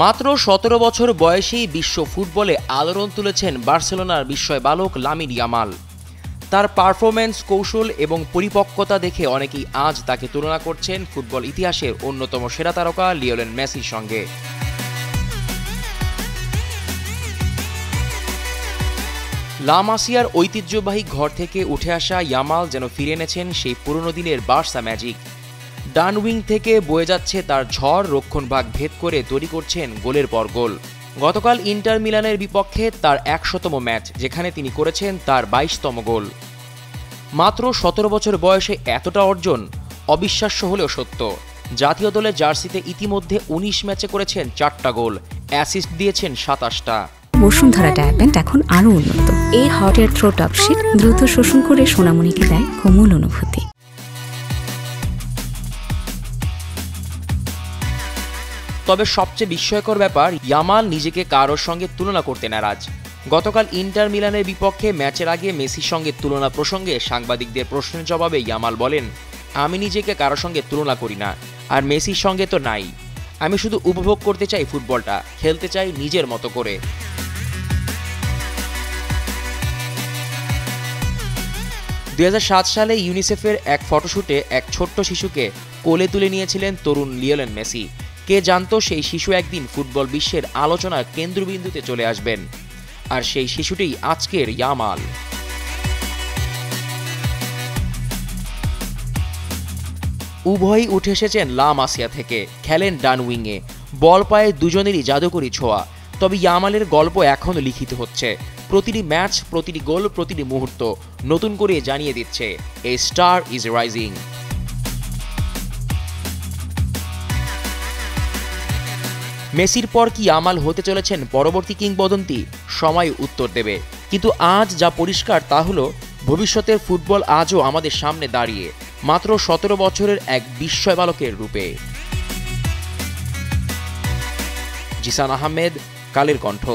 মাত্র ১৭ বছর বয়সেই বিশ্ব ফুটবলে আলোড়ন তুলেছেন বার্সেলোনার বিস্ময় বালক লামিন ইয়ামাল। তার পারফরম্যান্স, কৌশল এবং পরিপক্কতা দেখে অনেকেই আজ তাকে তুলনা করছেন ফুটবল ইতিহাসের অন্যতম সেরা তারকা লিওনেল মেসির সঙ্গে। লা মাসিয়ার ঐতিহ্যবাহী ঘর থেকে উঠে আসা ইয়ামাল যেন ফিরে এনেছেন সেই পুরনো দিনের বার্সা ম্যাজিক। ডান উইং থেকে বয়ে যাচ্ছে তার ঝড়, রক্ষণভাগ ভেদ করে তৈরি করছেন গোলের পর গোল। গতকাল ইন্টার মিলানের বিপক্ষে তার ১০০তম ম্যাচ, যেখানে তিনি করেছেন তার ২২তম গোল। মাত্র ১৭ বছর বয়সে এতটা অর্জন অবিশ্বাস্য হলেও সত্য। জাতীয় দলের জার্সিতে ইতিমধ্যে ১৯ ম্যাচে করেছেন ৪টা গোল, অ্যাসিস্ট দিয়েছেন ২৭টা। বসুন্ধরা ডায়াপেন্ট এখন আরও উন্নত। এই হট এয়ার থ্রো টপশিট দ্রুত শোষণ করে সোনামণিকে দেয় কোমল অনুভূতি। তবে সবচেয়ে বিস্ময়কর ব্যাপার, ইয়ামাল নিজেকে কারোর সঙ্গে তুলনা করতে নারাজ। গতকাল ইন্টার মিলানের বিপক্ষে ম্যাচের আগে মেসির সঙ্গে তুলনা প্রসঙ্গে সাংবাদিকদের প্রশ্নের জবাবে ইয়ামাল বলেন, আমি নিজেকে কারোর সঙ্গে তুলনা করি না, আর মেসির সঙ্গে তো নাই। আমি শুধু উপভোগ করতে চাই ফুটবলটা, খেলতে চাই নিজের মতো করে। ২০০৭ সালে ইউনিসেফের এক ফটোশুটে এক ছোট্ট শিশুকে কোলে তুলে নিয়েছিলেন তরুণ লিওনেল মেসি। কে জানতো সেই শিশু একদিন ফুটবল বিশ্বের আলোচনার কেন্দ্রবিন্দুতে চলে আসবেন। আর সেই শিশুটিই আজকের ইয়ামাল। উভয়ই উঠে এসেছেন লা মাসিয়া থেকে, খেলেন ডান উইংয়ে। বল পায়ে দুজনেরই জাদুকরি ছোঁয়া। তবে ইয়ামালের গল্প এখনও লিখিত হচ্ছে। প্রতিটি ম্যাচ, প্রতিটি গোল, প্রতিটি মুহূর্ত নতুন করে জানিয়ে দিচ্ছে এ স্টার ইজ রাইজিং। মেসির পর কি ইয়ামাল হতে চলেছেন পরবর্তী কিংবদন্তি? সময় উত্তর দেবে। কিন্তু আজ যা পরিষ্কার তা হলো, ভবিষ্যতের ফুটবল আজও আমাদের সামনে দাঁড়িয়ে, মাত্র ১৭ বছরের এক বিস্ময় বালকের রূপে। জিসান আহমেদ, কালের কণ্ঠ।